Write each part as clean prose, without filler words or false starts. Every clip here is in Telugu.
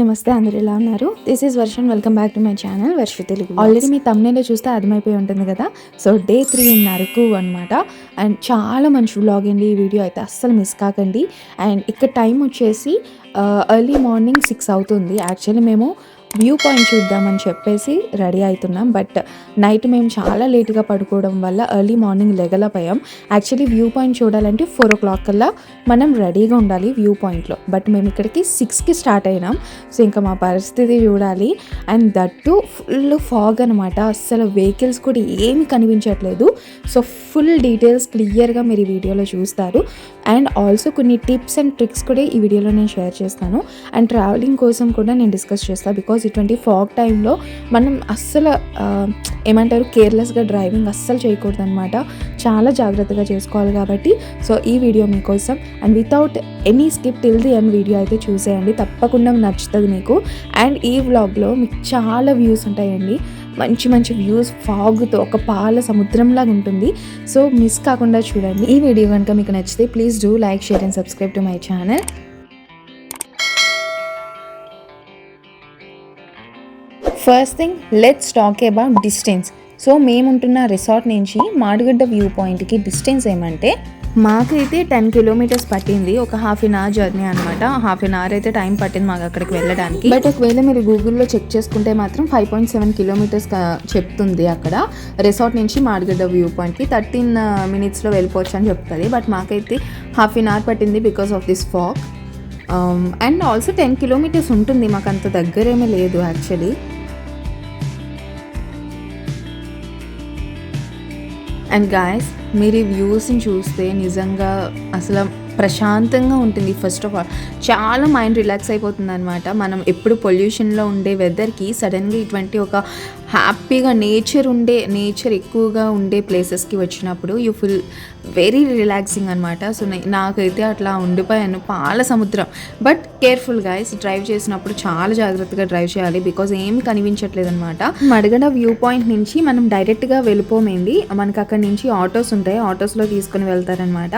నమస్తే, అందరూ ఎలా ఉన్నారు? This is version. Welcome back to my channel Varsha Telugu. Already me thumbnail చూస్తే అర్థమైపోయి ఉంటుంది కదా. సో డే 3 ఇన్ అరకు అనమాట. అండ్ చాలా మంచి వ్లాగ్ అండి. ఈ వీడియో అయితే అస్సలు మిస్ కాకండి. అండ్ ఇక్కడ టైం వచ్చేసి ఎర్లీ మార్నింగ్ 6 అవుతుంది. యాక్చువల్లీ మేము వ్యూ పాయింట్ చూద్దామని చెప్పేసి రెడీ అవుతున్నాం. బట్ నైట్ మేము చాలా లేట్గా పడుకోవడం వల్ల ఎర్లీ మార్నింగ్ లెగలపోయాం. యాక్చువల్లీ వ్యూ పాయింట్ చూడాలంటే 4 o'clock కల్లా మనం రెడీగా ఉండాలి వ్యూ పాయింట్లో. బట్ మేము ఇక్కడికి 6కి స్టార్ట్ అయినాం. సో ఇంకా మా పరిస్థితి చూడాలి. అండ్ దట్టు ఫుల్ ఫాగ్ అనమాట. అస్సలు వెహికల్స్ కూడా ఏమి కనిపించట్లేదు. సో ఫుల్ డీటెయిల్స్ క్లియర్గా మీరు ఈ వీడియోలో చూస్తారు. అండ్ ఆల్సో కొన్ని టిప్స్ అండ్ ట్రిక్స్ కూడా ఈ వీడియోలో నేను షేర్ చేస్తాను. అండ్ ట్రావెలింగ్ కోసం కూడా నేను డిస్కస్ చేస్తాను. బికాజ్ ఇటువంటి ఫాగ్ టైంలో మనం అస్సలు ఏమంటారు కేర్లెస్గా డ్రైవింగ్ అస్సలు చేయకూడదు అనమాట. చాలా జాగ్రత్తగా చేసుకోవాలి కాబట్టి సో ఈ వీడియో మీకోసం. And without any skip till the end video అయితే చూసేయండి, తప్పకుండా నచ్చుతుంది మీకు. అండ్ ఈ వ్లాగ్లో మీకు చాలా వ్యూస్ ఉంటాయండి, మంచి మంచి వ్యూస్, ఫాగ్తో ఒక పాల సముద్రంలాగా ఉంటుంది. సో మిస్ కాకుండా చూడండి. ఈ వీడియో కనుక మీకు నచ్చితే please do like, share and subscribe to my channel. First thing let's talk about distance. So మేముంటున్న రిసార్ట్ నుంచి మాడిగడ్డ వ్యూ పాయింట్కి డిస్టెన్స్ ఏమంటే మాకైతే 10 kilometers పట్టింది. ఒక ½ an hour జర్నీ అనమాట. ½ an hour అయితే టైం పట్టింది మాకు అక్కడికి వెళ్ళడానికి. బట్ ఒకవేళ మీరు గూగుల్లో చెక్ చేసుకుంటే మాత్రం 5.7 kilometers చెప్తుంది అక్కడ. రిసార్ట్ నుంచి మాడిగడ్డ వ్యూ పాయింట్కి 13 minutesలో వెళ్ళిపోవచ్చు అని చెప్తుంది. బట్ మాకైతే ½ an hour పట్టింది because of this fog. And also 10 kilometers ఉంటుంది, మాకు అంత దగ్గరేమీ లేదు యాక్చువల్లీ. అండ్ గాయస్ మీరు ఈ వ్యూస్ని చూస్తే నిజంగా అసలు ప్రశాంతంగా ఉంటుంది. ఫస్ట్ ఆఫ్ ఆల్ చాలా మైండ్ రిలాక్స్ అయిపోతుంది అనమాట. మనం ఎప్పుడు పొల్యూషన్లో ఉండే వెదర్కి సడన్గా ఇటువంటి ఒక హ్యాపీగా నేచర్ ఎక్కువగా ఉండే ప్లేసెస్కి వచ్చినప్పుడు యూ ఫీల్ వెరీ రిలాక్సింగ్ అనమాట. సో నాకైతే అట్లా ఉండిపోయాను. పాల సముద్రం. బట్ కేర్ఫుల్ గైస్, డ్రైవ్ చేసినప్పుడు చాలా జాగ్రత్తగా డ్రైవ్ చేయాలి బికాజ్ ఏమి కనిపించట్లేదు అనమాట. మడగడ వ్యూ పాయింట్ నుంచి మనం డైరెక్ట్గా వెళ్ళిపోయింది. మనకు అక్కడి నుంచి ఆటోస్ ఉంటాయి, ఆటోస్లో తీసుకొని వెళ్తారనమాట.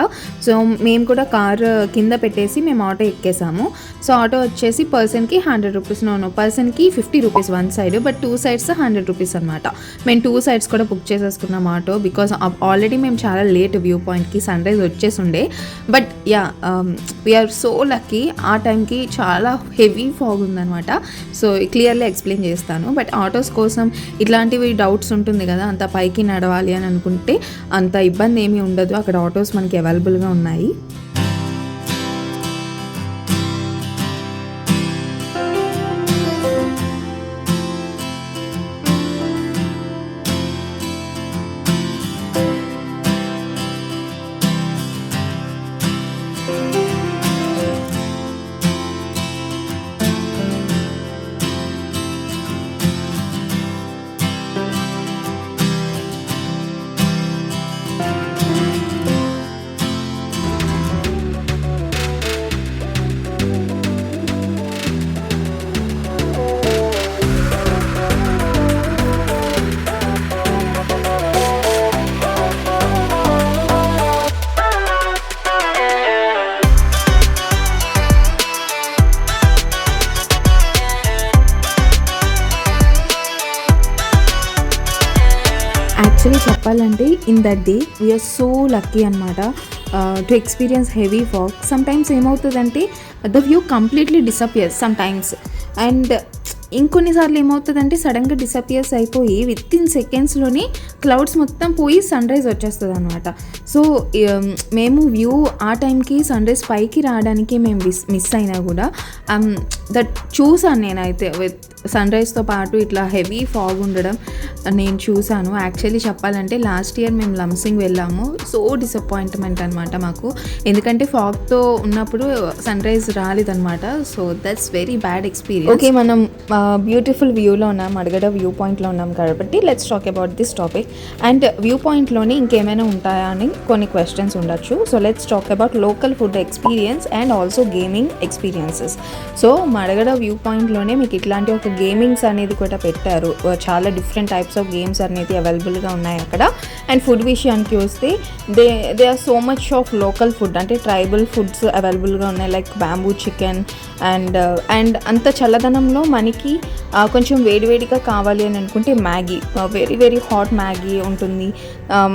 సో మేము కూడా కార్ కింద పెట్టేసి మేము ఆటో ఎక్కేసాము. సో ఆటో వచ్చేసి పర్సన్కి 100 rupees, పర్సన్కి 50 rupees one side, but 2 sides 100 rupees అనమాట. మేము 2 sides కూడా బుక్ చేసేసుకున్నాం ఆటో బికాజ్ ఆల్రెడీ మేము చాలా లేట్ వ్యూ పాయింట్కి, సన్ రైజ్ వచ్చేసి ఉండే. But yeah we are so lucky. ఆ టైంకి చాలా హెవీ ఫాగ్ ఉందనమాట. సో క్లియర్లీ ఎక్స్ప్లెయిన్ చేస్తాను. బట్ ఆటోస్ కోసం ఇట్లాంటివి డౌట్స్ ఉంటుంది కదా, అంత పైకి నడవాలి అని అనుకుంటే అంత ఇబ్బంది ఏమీ ఉండదు. అక్కడ ఆటోస్ మనకి అవైలబుల్గా ఉన్నాయి. యాక్చువల్లీ చెప్పాలంటే in that day we're so lucky అనమాట to experience heavy fog. Sometimes ఏమవుతుందంటే the view completely disappears sometimes. And ఇంకొన్నిసార్లు ఏమవుతుందంటే సడన్గా డిసపియర్స్ అయిపోయి వితిన్ సెకండ్స్లోనే క్లౌడ్స్ మొత్తం పోయి సన్ రైజ్ వచ్చేస్తుంది అనమాట. సో మేము వ్యూ ఆ టైంకి సన్ రైజ్ పైకి రావడానికి మేము మిస్ అయినా కూడా దట్ చూసాను నేనైతే. విత్ సన్ రైజ్తో పాటు ఇట్లా హెవీ ఫాగ్ ఉండడం నేను చూసాను. యాక్చువల్లీ చెప్పాలంటే లాస్ట్ ఇయర్ మేము లంసింగ్ వెళ్ళాము. సో డిసప్పాయింట్మెంట్ అనమాట మాకు, ఎందుకంటే ఫాగ్తో ఉన్నప్పుడు సన్ రైజ్ రాలేదనమాట. So that's very bad experience. Okay, మనం బ్యూటిఫుల్ వ్యూలో ఉన్నాం, అడగడ వ్యూ పాయింట్లో ఉన్నాం కాబట్టి let's talk about this topic. And view పాయింట్లోనే ఇంకేమైనా ఉంటాయా అని కొన్ని క్వశ్చన్స్ ఉండొచ్చు. So let's talk about local food experience and also gaming experiences. So Madagada view పాయింట్లోనే మీకు ఇట్లాంటి ఒక గేమింగ్స్ అనేది కూడా పెట్టారు. చాలా డిఫరెంట్ టైప్స్ ఆఫ్ గేమ్స్ అనేది అవైలబుల్గా ఉన్నాయి అక్కడ. అండ్ ఫుడ్ విషయానికి వస్తే they are so much of local food, అంటే ట్రైబల్ ఫుడ్స్ అవైలబుల్గా ఉన్నాయి. లైక్ బ్యాంబూ చికెన్ అండ్ అంత చల్లదనంలో మనకి కొంచెం వేడివేడిగా కావాలి అని అనుకుంటే Maggi, very very hot Maggi ఉంటుంది.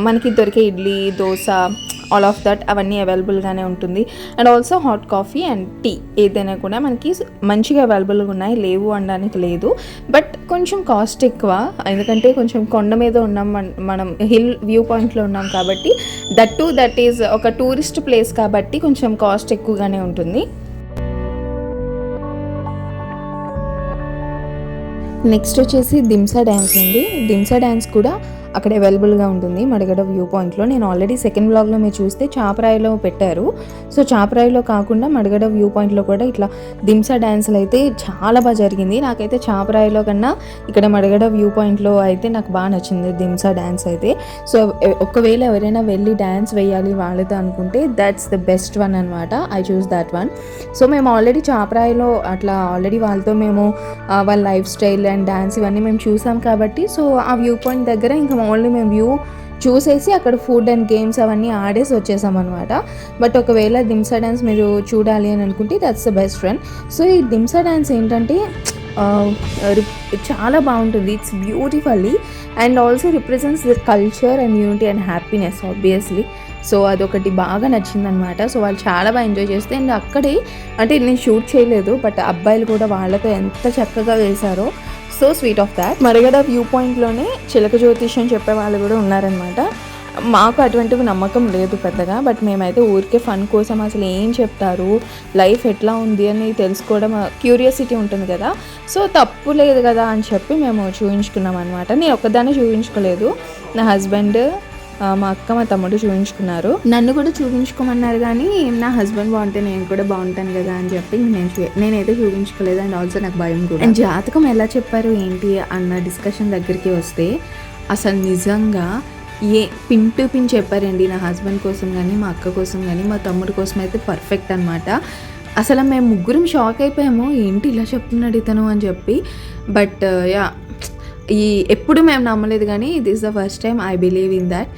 మనకి దొరికే idli, dosa, all of that అవన్నీ అవైలబుల్గానే ఉంటుంది. And also hot coffee and tea ఏదైనా కూడా మనకి మంచిగా అవైలబుల్గా ఉన్నాయి, లేవు అనడానికి లేదు. బట్ కొంచెం కాస్ట్ ఎక్కువ, ఎందుకంటే కొంచెం కొండ మీద ఉన్నాం, మనం హిల్ వ్యూ పాయింట్లో ఉన్నాం కాబట్టి, దట్ ఈజ్ ఒక టూరిస్ట్ ప్లేస్ కాబట్టి కొంచెం కాస్ట్ ఎక్కువగానే ఉంటుంది. నెక్స్ట్ వచ్చేసి దింసా డ్యాన్స్ అండి. దింసా డ్యాన్స్ కూడా అక్కడ అవైలబుల్గా ఉంటుంది మడగడ వ్యూ పాయింట్లో. నేను ఆల్రెడీ సెకండ్ బ్లాగ్లో మీరు చూస్తే చాపరాయిలో పెట్టారు. సో చాపరాయిలో కాకుండా మడగడ వ్యూ పాయింట్లో కూడా ఇట్లా దింసా డ్యాన్స్లు అయితే చాలా బాగా జరిగింది. నాకైతే చాపరాయిలో కన్నా ఇక్కడ మడగడ వ్యూ పాయింట్లో అయితే నాకు బాగా నచ్చింది దింసా డ్యాన్స్ అయితే. సో ఒకవేళ ఎవరైనా వెళ్ళి డ్యాన్స్ వేయాలి వాళ్ళతో అనుకుంటే దట్స్ ద బెస్ట్ వన్ అనమాట. I choose that one. So మేము ఆల్రెడీ చాపరాయిలో అట్లా ఆల్రెడీ వాళ్ళతో మేము వాళ్ళ లైఫ్ స్టైల్ అండ్ డ్యాన్స్ ఇవన్నీ మేము చూసాం కాబట్టి, సో ఆ వ్యూ పాయింట్ దగ్గర ఇంకా ఓన్లీ మేము వ్యూ చూసేసి అక్కడ ఫుడ్ అండ్ గేమ్స్ అవన్నీ ఆడేసి వచ్చేసాం అనమాట. బట్ ఒకవేళ దింసా డ్యాన్స్ మీరు చూడాలి అని అనుకుంటే that's the best friend. So ఈ దింసా డ్యాన్స్ ఏంటంటే చాలా బాగుంటుంది. It's beautifully and also represents the culture and unity and happiness obviously. So అదొకటి బాగా నచ్చిందనమాట. సో వాళ్ళు చాలా బాగా ఎంజాయ్ చేస్తే, అండ్ అక్కడే అంటే నేను షూట్ చేయలేదు, బట్ అబ్బాయిలు కూడా వాళ్ళతో ఎంత చక్కగా వేశారో. So sweet of that. మరగడ వ్యూ పాయింట్లోనే చిలక జ్యోతిష్యం చెప్పే వాళ్ళు కూడా ఉన్నారనమాట. మాకు అటువంటివి నమ్మకం లేదు పెద్దగా, బట్ మేమైతే ఊరికే ఫన్ కోసం అసలు ఏం చెప్తారు, లైఫ్ ఎట్లా ఉంది అని తెలుసుకోవడం క్యూరియాసిటీ ఉంటుంది కదా. సో తప్పు లేదు కదా అని చెప్పి మేము చూపించుకున్నాం అనమాట. నేను ఒక్కదాన్ని చూపించుకోలేదు, నా హస్బెండ్, మా అక్క, మా తమ్ముడు చూపించుకున్నారు. నన్ను కూడా చూపించుకోమన్నారు, కానీ నా హస్బెండ్ బాగుంటే నేను కూడా బాగుంటాను కదా అని చెప్పి నేనైతే చూపించుకోలేదు. అండ్ ఆల్సో నాకు భయం కూడా. అండ్ జాతకం ఎలా చెప్పారు ఏంటి అన్న డిస్కషన్ దగ్గరికి వస్తే అసలు నిజంగా పిన్ టు పిన్ చెప్పారండి. నా హస్బెండ్ కోసం కానీ, మా అక్క కోసం కానీ, మా తమ్ముడు కోసం అయితే పర్ఫెక్ట్ అనమాట. అసలు మేము ముగ్గురం షాక్ అయిపోయాము, ఏంటి ఇలా చెప్తున్నాడు ఇతను అని చెప్పి. బట్ ఎప్పుడు మేము నమ్మలేదు, కానీ this the first time I believe in that.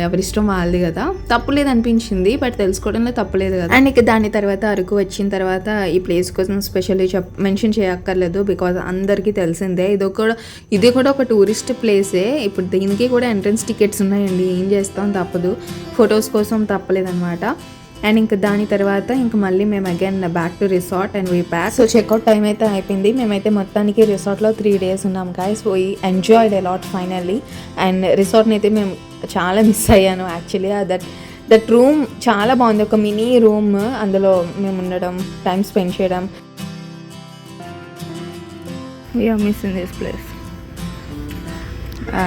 ఎవరిష్టం వాళ్ళది కదా, తప్పులేదు అనిపించింది, బట్ తెలుసుకోవడంలో తప్పులేదు కదా. అండ్ ఇక దాని తర్వాత అరకు వచ్చిన తర్వాత ఈ ప్లేస్ కోసం స్పెషల్లీ మెన్షన్ చేయక్కర్లేదు, బికాజ్ అందరికీ తెలిసిందే. ఇది కూడా ఒక టూరిస్ట్ ప్లేసే. ఇప్పుడు దీనికి కూడా ఎంట్రన్స్ టికెట్స్ ఉన్నాయండి, ఏం చేస్తాం, తప్పదు, ఫొటోస్ కోసం తప్పలేదన్నమాట. అండ్ ఇంకా దాని తర్వాత ఇంకా మళ్ళీ మేము again back to resort and we back. So checkout time అయితే అయిపోయింది. మేమైతే మొత్తానికి రిసార్ట్లో 3 days ఉన్నాం guys. We enjoyed a lot finally. And రిసార్ట్ని అయితే మేము చాలా మిస్ అయ్యాను యాక్చువల్లీ. దట్ రూమ్ చాలా బాగుంది, ఒక మినీ రూమ్, అందులో మేము ఉండడం, టైం స్పెండ్ చేయడం. We are missing this place,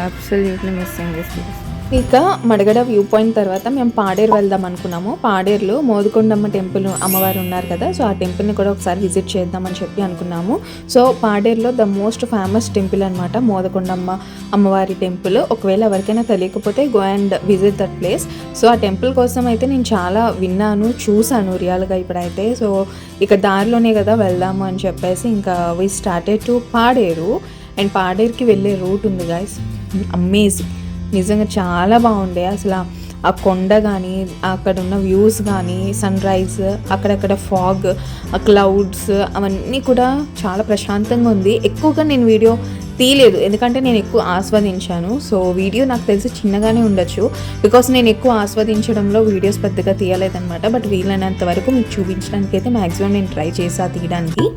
absolutely missing this place. ఇక మడగడ వ్యూ పాయింట్ తర్వాత మేము పాడేరు వెళ్దాం అనుకున్నాము. పాడేరులో మోదుకొండమ్మ టెంపుల్ అమ్మవారు ఉన్నారు కదా, సో ఆ టెంపుల్ని కూడా ఒకసారి విజిట్ చేద్దామని చెప్పి అనుకున్నాము. సో పాడేరులో ద మోస్ట్ ఫేమస్ టెంపుల్ అనమాట మోదుకొండమ్మ అమ్మవారి టెంపుల్. ఒకవేళ ఎవరికైనా తెలియకపోతే go and visit that place. So ఆ టెంపుల్ కోసం అయితే నేను చాలా విన్నాను, చూశాను రియల్గా ఇప్పుడైతే. సో ఇక దారిలోనే కదా వెళ్దాము అని చెప్పేసి ఇంకా we started to Paderu. And పాడేరుకి వెళ్ళే రూట్ ఉంది గైస్, అమేజింగ్, నిజంగా చాలా బాగుండే. అసలు ఆ కొండ కానీ, అక్కడ ఉన్న వ్యూస్ కానీ, సన్ రైజ్, అక్కడక్కడ ఫాగ్, ఆ క్లౌడ్స్, అవన్నీ కూడా చాలా ప్రశాంతంగా ఉంది. ఎక్కువగా నేను వీడియో తీయలేదు, ఎందుకంటే నేను ఎక్కువ ఆస్వాదించాను. సో వీడియో నాకు తెలిసి చిన్నగానే ఉండొచ్చు, బికాస్ నేను ఎక్కువ ఆస్వాదించడంలో వీడియోస్ పెద్దగా తీయలేదన్నమాట. బట్ వీలైనంత వరకు మీకు చూపించడానికి అయితే మ్యాక్సిమం నేను ట్రై చేసా తీయడానికి.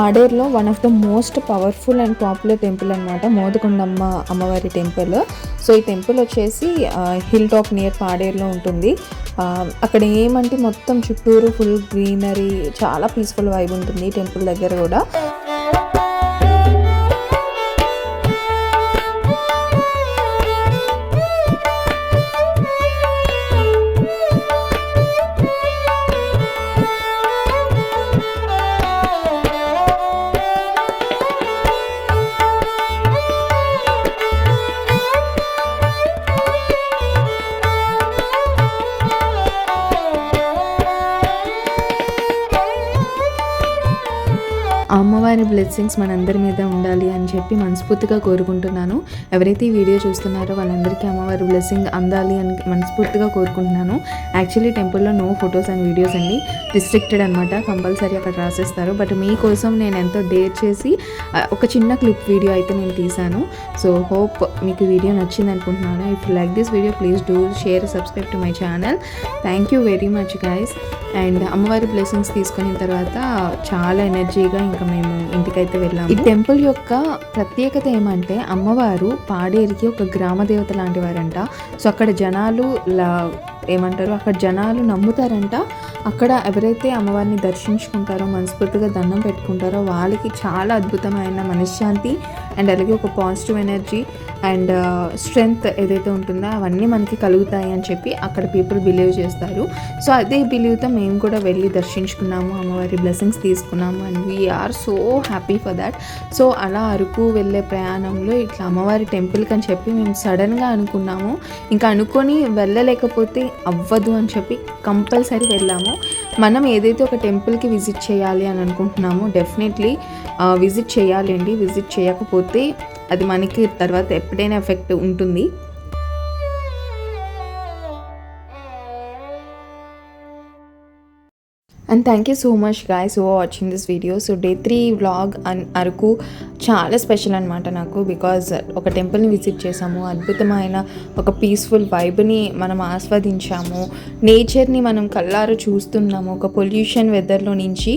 పాడేరులో one of the most powerful and popular temple అనమాట మోదకొండమ్మ అమ్మవారి టెంపుల్. సో ఈ టెంపుల్ వచ్చేసి హిల్ టాప్ నియర్ పాడేరులో ఉంటుంది. అక్కడ ఏమంటే మొత్తం చుట్టూరు ఫుల్ గ్రీనరీ, చాలా పీస్ఫుల్ వైబ్ ఉంటుంది టెంపుల్ దగ్గర కూడా. అమ్మవారి బ్లెస్సింగ్స్ మనందరి మీద ఉండాలి అని చెప్పి మనస్ఫూర్తిగా కోరుకుంటున్నాను. ఎవరైతే ఈ వీడియో చూస్తున్నారో వాళ్ళందరికీ అమ్మవారి బ్లెస్సింగ్ అందాలి అని మనస్ఫూర్తిగా కోరుకుంటున్నాను. యాక్చువల్లీ టెంపుల్లో నో ఫొటోస్ అండ్ వీడియోస్ అండి, రిస్ట్రిక్టెడ్ అనమాట, కంపల్సరీ అక్కడ రాసేస్తారు. బట్ మీకోసం నేను ఎంతో డేర్ చేసి ఒక చిన్న క్లిప్ వీడియో అయితే నేను తీశాను. సో హోప్ మీకు వీడియో నచ్చింది అనుకుంటున్నాను. If you like this video please do share, subscribe to my channel. Thank you very much guys. And అమ్మవారి బ్లెస్సింగ్స్ తీసుకున్న తర్వాత చాలా ఎనర్జీగా ఇంకా మేము ఇంటికైతే వెళ్ళాము. ఈ టెంపుల్ యొక్క ప్రత్యేకత ఏమంటే అమ్మవారు పాడేరుకి ఒక గ్రామ దేవత లాంటి వారంట. సో అక్కడ జనాలు అక్కడ జనాలు నమ్ముతారంట. అక్కడ ఎవరైతే అమ్మవారిని దర్శించుకుంటారో, మనస్ఫూర్తిగా దండం పెట్టుకుంటారో వాళ్ళకి చాలా అద్భుతమైన మనశ్శాంతి అండ్ అలాగే ఒక పాజిటివ్ ఎనర్జీ అండ్ స్ట్రెంగ్త్ ఏదైతే ఉంటుందో అవన్నీ మనకి కలుగుతాయి అని చెప్పి అక్కడ పీపుల్ బిలీవ్ చేస్తారు. సో అదే బిలీవ్తో మేము కూడా వెళ్ళి దర్శించుకున్నాము, అమ్మవారి బ్లెస్సింగ్స్ తీసుకున్నాము and we are so happy for that. సో అలా అరకు వెళ్ళే ప్రయాణంలో ఇట్లా అమ్మవారి టెంపుల్కి అని చెప్పి మేము సడన్గా అనుకున్నాము. ఇంకా అనుకొని వెళ్ళలేకపోతే అవ్వదు అని చెప్పి కంపల్సరీ వెళ్ళాము. మనం ఏదైతే ఒక టెంపుల్కి విజిట్ చేయాలి అని అనుకుంటున్నామో డెఫినెట్లీ విజిట్ చేయాలండి. విజిట్ చేయకపోతే అది మనకి తర్వాత ఎప్పుడైనా ఎఫెక్ట్ ఉంటుంది. And thank you so much guys for watching this video. So day 3 vlog Araku చాలా స్పెషల్ అనమాట నాకు, బికాజ్ ఒక టెంపుల్ని విజిట్ చేసాము, అద్భుతమైన ఒక పీస్ఫుల్ వైబ్ని మనం ఆస్వాదించాము, నేచర్ని మనం కళ్ళారు చూస్తున్నాము. ఒక పొల్యూషన్ వెదర్లో నుంచి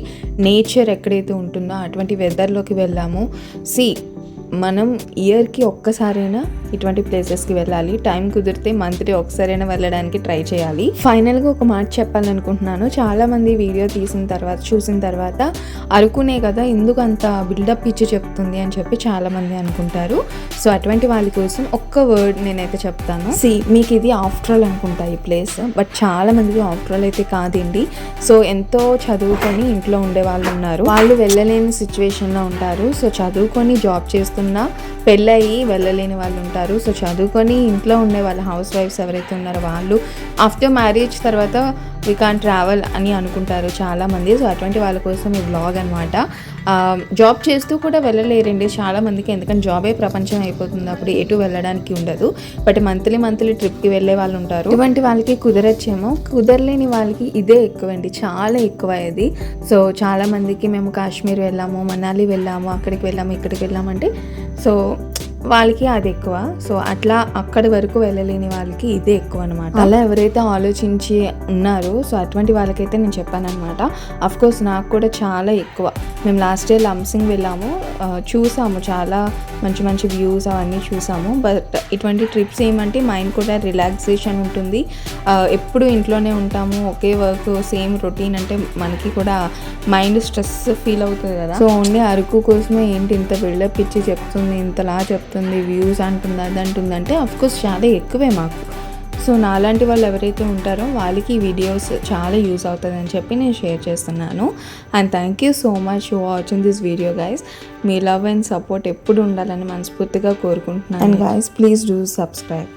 నేచర్ ఎక్కడైతే ఉంటుందో అటువంటి వెదర్లోకి వెళ్ళాము. మనం ఇయర్కి ఒక్కసారైనా ఇటువంటి ప్లేసెస్కి వెళ్ళాలి. టైం కుదిరితే మంత్లీ ఒక్కసారైనా వెళ్ళడానికి ట్రై చేయాలి. ఫైనల్గా ఒక మాట చెప్పాలనుకుంటున్నాను. చాలామంది వీడియో చూసిన తర్వాత అరకునే కదా ఎందుకు అంత బిల్డప్ ఇచ్చి చెప్తుంది అని చెప్పి చాలామంది అనుకుంటారు. సో అటువంటి వాళ్ళ కోసం ఒక్క వర్డ్ నేనైతే చెప్తాను. మీకు ఇది ఆఫ్టర్ ఆల్ అనుకుంటా ఈ ప్లేస్, బట్ చాలామందికి ఆఫ్టర్ ఆల్ అయితే కాదండి. సో ఎంతో చదువుకొని ఇంట్లో ఉండే వాళ్ళు ఉన్నారు, వాళ్ళు వెళ్ళలేని సిచ్యువేషన్లో ఉంటారు. సో చదువుకొని జాబ్ చేస్తున్న పెళ్ళయి వెళ్ళలేని వాళ్ళు ఉంటారు. సో చదువుకొని ఇంట్లో ఉండే వాళ్ళు హౌస్ వైఫ్స్ ఎవరైతే ఉన్నారో వాళ్ళు ఆఫ్టర్ మ్యారేజ్ తర్వాత వీ కాన్ ట్రావెల్ అని అనుకుంటారు చాలామంది. సో అటువంటి వాళ్ళ కోసం ఈ వ్లాగ్ అనమాట. జాబ్ చేస్తూ కూడా వెళ్ళలేరండి చాలామందికి, ఎందుకంటే జాబే ప్రపంచం అయిపోతుంది, అప్పుడు ఎటు వెళ్ళడానికి ఉండదు. బట్ మంత్లీ ట్రిప్కి వెళ్ళే వాళ్ళు ఉంటారు. ఇటువంటి వాళ్ళకి కుదరచ్చేమో, కుదరలేని వాళ్ళకి ఇదే ఎక్కువ అండి, చాలా ఎక్కువ ఇది. సో చాలామందికి మేము కాశ్మీర్ వెళ్ళాము, మనాలి వెళ్ళాము, అక్కడికి వెళ్ళాము, ఇక్కడికి వెళ్ళామంటే సో వాళ్ళకి అది ఎక్కువ. సో అట్లా అక్కడి వరకు వెళ్ళలేని వాళ్ళకి ఇదే ఎక్కువ అనమాట. అలా ఎవరైతే ఆలోచించి ఉన్నారో సో అటువంటి వాళ్ళకైతే నేను చెప్పాను అనమాట. అఫ్కోర్స్ నాకు కూడా చాలా ఎక్కువ. మేము లాస్ట్ ఇయర్ లంసింగ్ వెళ్ళాము, చూసాము చాలా మంచి వ్యూస్ అవన్నీ చూసాము. బట్ ఇటువంటి ట్రిప్స్ ఏమంటే మైండ్ కూడా రిలాక్సేషన్ ఉంటుంది. ఎప్పుడు ఇంట్లోనే ఉంటాము, ఒకే వర్క్ సేమ్ రొటీన్ అంటే మనకి కూడా మైండ్ స్ట్రెస్ ఫీల్ అవుతుంది కదా. సో ఓన్లీ అరకు కోసమే ఏంటి ఇంత బిల్డప్ ఇచ్చి చెప్తుంది, ఇంతలా చెప్తుంది, వ్యూస్ అంటుంది, అది అంటుంది అంటే అఫ్కోర్స్ చాలా ఎక్కువే మాకు. సో నాలాంటి వాళ్ళు ఎవరైతే ఉంటారో వాళ్ళకి ఈ వీడియోస్ చాలా యూస్ అవుతుందని చెప్పి నేను షేర్ చేస్తున్నాను. And thank you so much for watching this video guys. Me love and support ఎప్పుడు ఉండాలని మనస్ఫూర్తిగా కోరుకుంటున్నాను. And guys please do subscribe.